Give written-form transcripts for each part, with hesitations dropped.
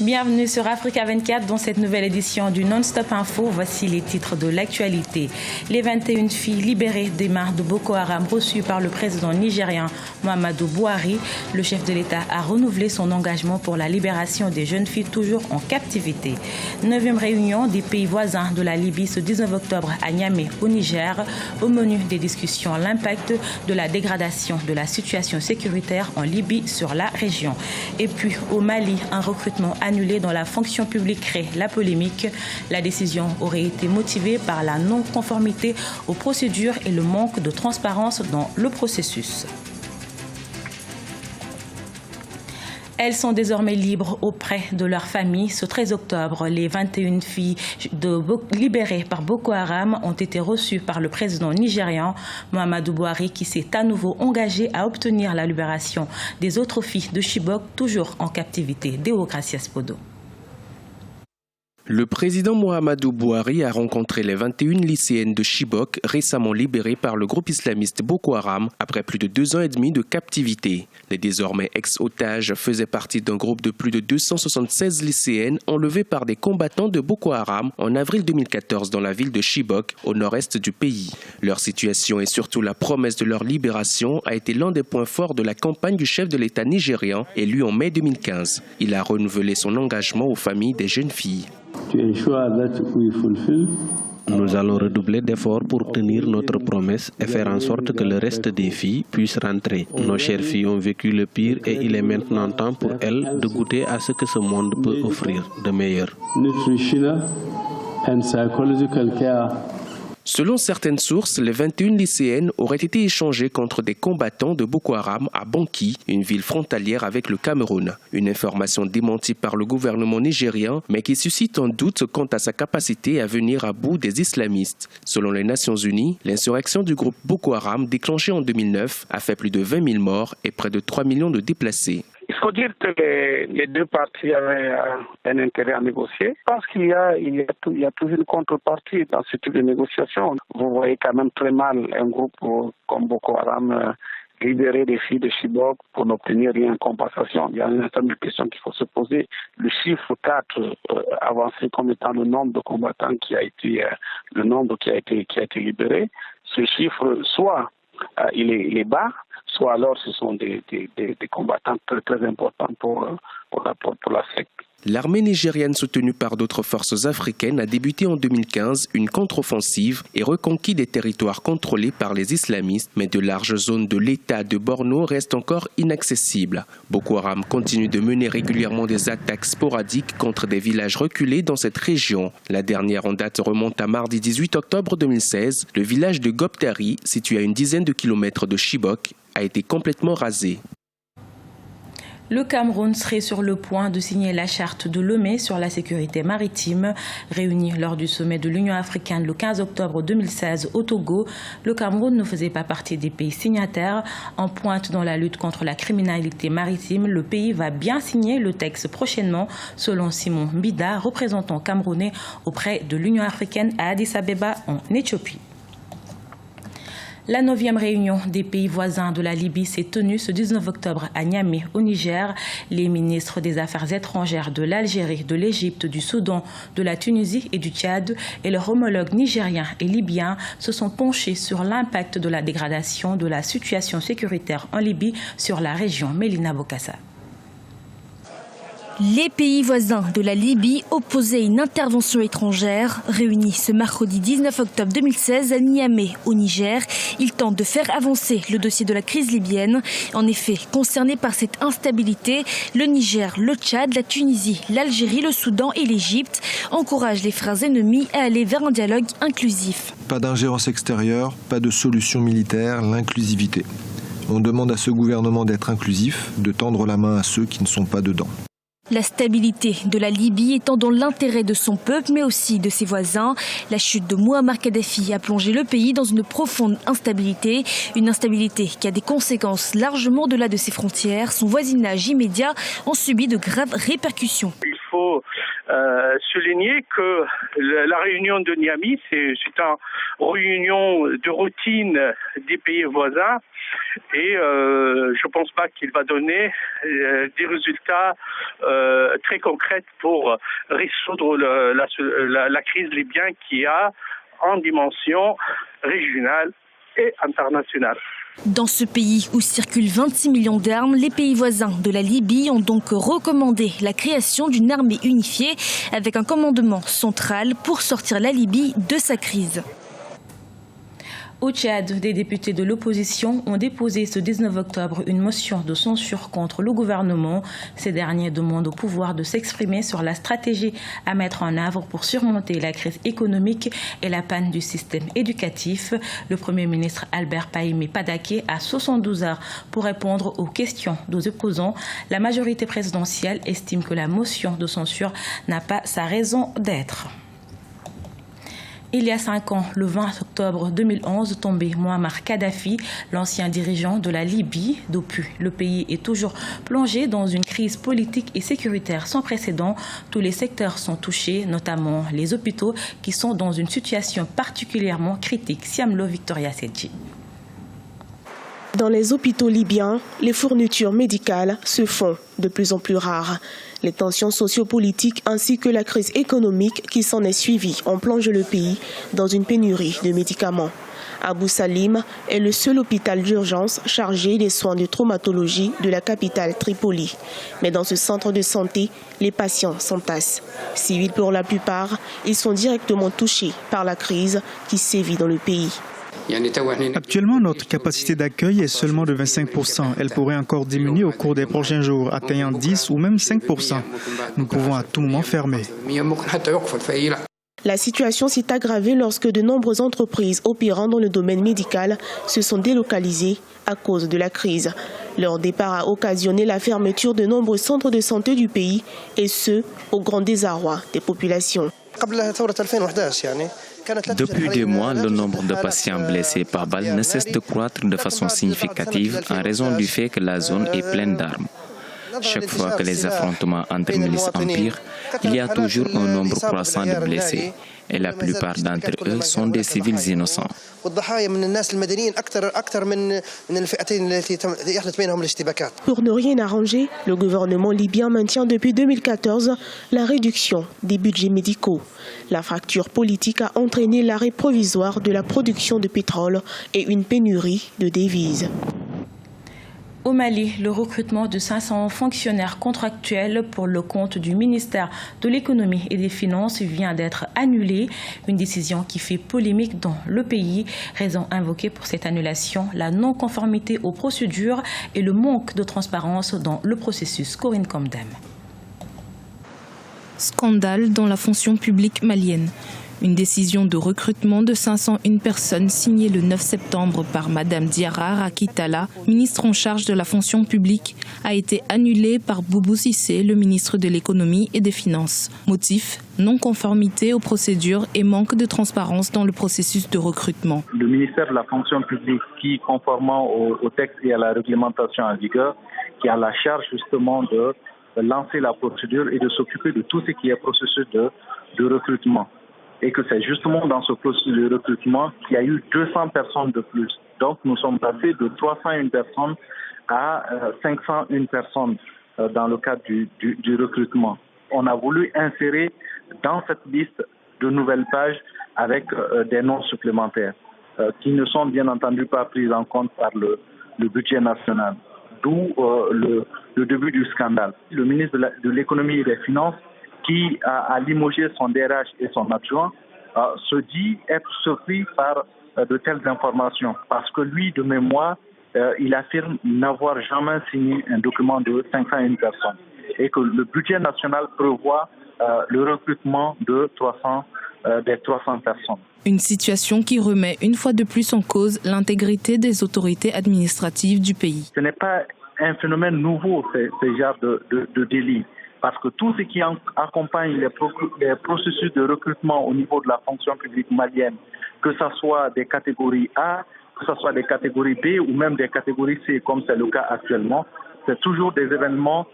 Bienvenue sur Africa 24 dans cette nouvelle édition du Non-Stop Info. Voici les titres de l'actualité. Les 21 filles libérées des mains de Boko Haram reçues par le président nigérien Muhammadu Buhari. Le chef de l'État a renouvelé son engagement pour la libération des jeunes filles toujours en captivité. 9e réunion des pays voisins de la Libye ce 19 octobre à Niamey au Niger. Au menu des discussions, l'impact de la dégradation de la situation sécuritaire en Libye sur la région. Et puis au Mali, un recrutement annulé dans la fonction publique crée la polémique. La décision aurait été motivée par la non-conformité aux procédures et le manque de transparence dans le processus. Elles sont désormais libres auprès de leur famille. Ce 13 octobre, les 21 filles libérées par Boko Haram ont été reçues par le président nigérian Muhammadu Buhari qui s'est à nouveau engagé à obtenir la libération des autres filles de Chibok, toujours en captivité. Deo Gracias Podo. Le président Muhammadu Buhari a rencontré les 21 lycéennes de Chibok récemment libérées par le groupe islamiste Boko Haram après plus de 2 ans et demi de captivité. Les désormais ex-otages faisaient partie d'un groupe de plus de 276 lycéennes enlevées par des combattants de Boko Haram en avril 2014 dans la ville de Chibok, au nord-est du pays. Leur situation et surtout la promesse de leur libération a été l'un des points forts de la campagne du chef de l'État nigérian élu en mai 2015. Il a renouvelé son engagement aux familles des jeunes filles. Nous allons redoubler d'efforts pour tenir notre promesse et faire en sorte que le reste des filles puissent rentrer. Nos chères filles ont vécu le pire et il est maintenant temps pour elles de goûter à ce que ce monde peut offrir de meilleur. Selon certaines sources, les 21 lycéennes auraient été échangées contre des combattants de Boko Haram à Banki, une ville frontalière avec le Cameroun. Une information démentie par le gouvernement nigérien, mais qui suscite un doute quant à sa capacité à venir à bout des islamistes. Selon les Nations Unies, l'insurrection du groupe Boko Haram déclenchée en 2009 a fait plus de 20 000 morts et près de 3 millions de déplacés. Il faut dire que les deux parties avaient un intérêt à négocier. Je pense qu'il y a toujours une contrepartie dans ce type de négociation. Vous voyez quand même très mal un groupe comme Boko Haram libérer des filles de Chibok pour n'obtenir rien en compensation. Il y a un certain nombre de questions qu'il faut se poser. Le chiffre 4 avancé comme étant le nombre de combattants qui a été libéré. Ce chiffre, soit il est bas, soit alors ce sont des combattants très, très importants pour la secte. L'armée nigérienne soutenue par d'autres forces africaines a débuté en 2015 une contre-offensive et reconquis des territoires contrôlés par les islamistes, mais de larges zones de l'État de Borno restent encore inaccessibles. Boko Haram continue de mener régulièrement des attaques sporadiques contre des villages reculés dans cette région. La dernière en date remonte à mardi 18 octobre 2016. Le village de Goptari, situé à une dizaine de kilomètres de Chibok, a été complètement rasé. Le Cameroun serait sur le point de signer la charte de Lomé sur la sécurité maritime. Réunie lors du sommet de l'Union africaine le 15 octobre 2016 au Togo, le Cameroun ne faisait pas partie des pays signataires. En pointe dans la lutte contre la criminalité maritime, le pays va bien signer le texte prochainement, selon Simon Mbida, représentant camerounais auprès de l'Union africaine à Addis Abeba en Éthiopie. La 9e réunion des pays voisins de la Libye s'est tenue ce 19 octobre à Niamey, au Niger. Les ministres des Affaires étrangères de l'Algérie, de l'Égypte, du Soudan, de la Tunisie et du Tchad et leurs homologues nigériens et libyens se sont penchés sur l'impact de la dégradation de la situation sécuritaire en Libye sur la région. Mélina Bokassa. Les pays voisins de la Libye opposaient à une intervention étrangère. Réunis ce mercredi 19 octobre 2016 à Niamey, au Niger, ils tentent de faire avancer le dossier de la crise libyenne. En effet, concernés par cette instabilité, le Niger, le Tchad, la Tunisie, l'Algérie, le Soudan et l'Égypte encouragent les frères ennemis à aller vers un dialogue inclusif. Pas d'ingérence extérieure, pas de solution militaire, l'inclusivité. On demande à ce gouvernement d'être inclusif, de tendre la main à ceux qui ne sont pas dedans. La stabilité de la Libye étant dans l'intérêt de son peuple, mais aussi de ses voisins. La chute de Mouammar Kadhafi a plongé le pays dans une profonde instabilité. Une instabilité qui a des conséquences largement au-delà de ses frontières. Son voisinage immédiat en subit de graves répercussions. Il faut souligner que la réunion de Niamey, c'est une réunion de routine des pays voisins et je ne pense pas qu'il va donner des résultats très concrets pour résoudre la crise libyenne qui a en dimension régionale et internationale. Dans ce pays où circulent 26 millions d'armes, les pays voisins de la Libye ont donc recommandé la création d'une armée unifiée avec un commandement central pour sortir la Libye de sa crise. Au Tchad, des députés de l'opposition ont déposé ce 19 octobre une motion de censure contre le gouvernement. Ces derniers demandent au pouvoir de s'exprimer sur la stratégie à mettre en œuvre pour surmonter la crise économique et la panne du système éducatif. Le Premier ministre Albert Pahimé Padaké a 72 heures pour répondre aux questions des opposants. La majorité présidentielle estime que la motion de censure n'a pas sa raison d'être. Il y a 5 ans, le 20 octobre 2011, tombé Mouammar Kadhafi, l'ancien dirigeant de la Libye. Depuis, le pays est toujours plongé dans une crise politique et sécuritaire sans précédent. Tous les secteurs sont touchés, notamment les hôpitaux qui sont dans une situation particulièrement critique. Siamlo Victoria Sedji. Dans les hôpitaux libyens, les fournitures médicales se font de plus en plus rares. Les tensions sociopolitiques ainsi que la crise économique qui s'en est suivie ont plongé le pays dans une pénurie de médicaments. Abou Salim est le seul hôpital d'urgence chargé des soins de traumatologie de la capitale Tripoli. Mais dans ce centre de santé, les patients s'entassent. Civils pour la plupart, ils sont directement touchés par la crise qui sévit dans le pays. Actuellement, notre capacité d'accueil est seulement de 25%. Elle pourrait encore diminuer au cours des prochains jours, atteignant 10 ou même 5%. Nous pouvons à tout moment fermer. La situation s'est aggravée lorsque de nombreuses entreprises opérant dans le domaine médical se sont délocalisées à cause de la crise. Leur départ a occasionné la fermeture de nombreux centres de santé du pays, et ce, au grand désarroi des populations. Depuis 2 mois, le nombre de patients blessés par balle ne cesse de croître de façon significative en raison du fait que la zone est pleine d'armes. Chaque fois que les affrontements entre milices empirent, il y a toujours un nombre croissant de blessés. Et la plupart d'entre eux sont des civils innocents. Pour ne rien arranger, le gouvernement libyen maintient depuis 2014 la réduction des budgets médicaux. La fracture politique a entraîné l'arrêt provisoire de la production de pétrole et une pénurie de devises. Au Mali, le recrutement de 500 fonctionnaires contractuels pour le compte du ministère de l'économie et des finances vient d'être annulé. Une décision qui fait polémique dans le pays. Raison invoquée pour cette annulation, la non-conformité aux procédures et le manque de transparence dans le processus. Corinne Comdem. Scandale dans la fonction publique malienne. Une décision de recrutement de 501 personnes signée le 9 septembre par Mme Diarra Rakitala, ministre en charge de la fonction publique, a été annulée par Boubou Cissé, le ministre de l'économie et des finances. Motif, non-conformité aux procédures et manque de transparence dans le processus de recrutement. Le ministère de la fonction publique qui, conformément au texte et à la réglementation en vigueur, qui a la charge justement de lancer la procédure et de s'occuper de tout ce qui est processus de recrutement. Et que c'est justement dans ce processus de recrutement qu'il y a eu 200 personnes de plus. Donc nous sommes passés de 301 personnes à 501 personnes dans le cadre du recrutement. On a voulu insérer dans cette liste de nouvelles pages avec des noms supplémentaires qui ne sont bien entendu pas pris en compte par le budget national. D'où le début du scandale. Le ministre de l'économie et des finances qui a limogé son DRH et son adjoint, se dit être surpris par de telles informations. Parce que lui, de mémoire, il affirme n'avoir jamais signé un document de 501 personnes. Et que le budget national prévoit le recrutement de 300 personnes. Une situation qui remet une fois de plus en cause l'intégrité des autorités administratives du pays. Ce n'est pas un phénomène nouveau, ce genre de délit. Parce que tout ce qui accompagne les processus de recrutement au niveau de la fonction publique malienne, que ce soit des catégories A, que ce soit des catégories B ou même des catégories C, comme c'est le cas actuellement, c'est toujours des événements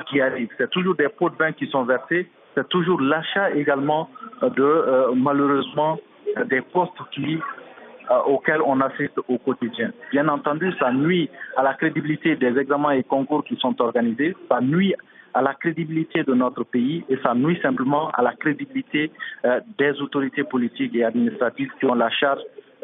qui arrivent. C'est toujours des pots de vin qui sont versés c'est toujours l'achat également de, malheureusement, des postes auxquels on assiste au quotidien. Bien entendu, ça nuit à la crédibilité des examens et concours qui sont organisés, ça nuit à la crédibilité de notre pays et ça nuit simplement à la crédibilité des autorités politiques et administratives qui ont la charge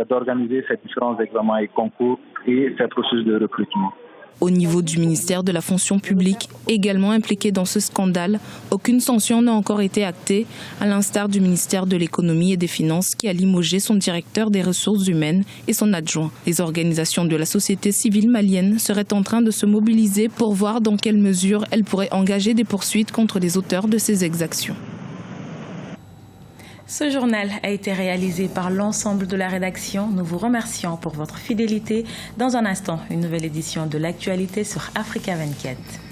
d'organiser ces différents examens et concours et ces processus de recrutement. Au niveau du ministère de la fonction publique, également impliqué dans ce scandale, aucune sanction n'a encore été actée, à l'instar du ministère de l'économie et des finances qui a limogé son directeur des ressources humaines et son adjoint. Les organisations de la société civile malienne seraient en train de se mobiliser pour voir dans quelle mesure elles pourraient engager des poursuites contre les auteurs de ces exactions. Ce journal a été réalisé par l'ensemble de la rédaction. Nous vous remercions pour votre fidélité. Dans un instant, une nouvelle édition de l'actualité sur Africa 24.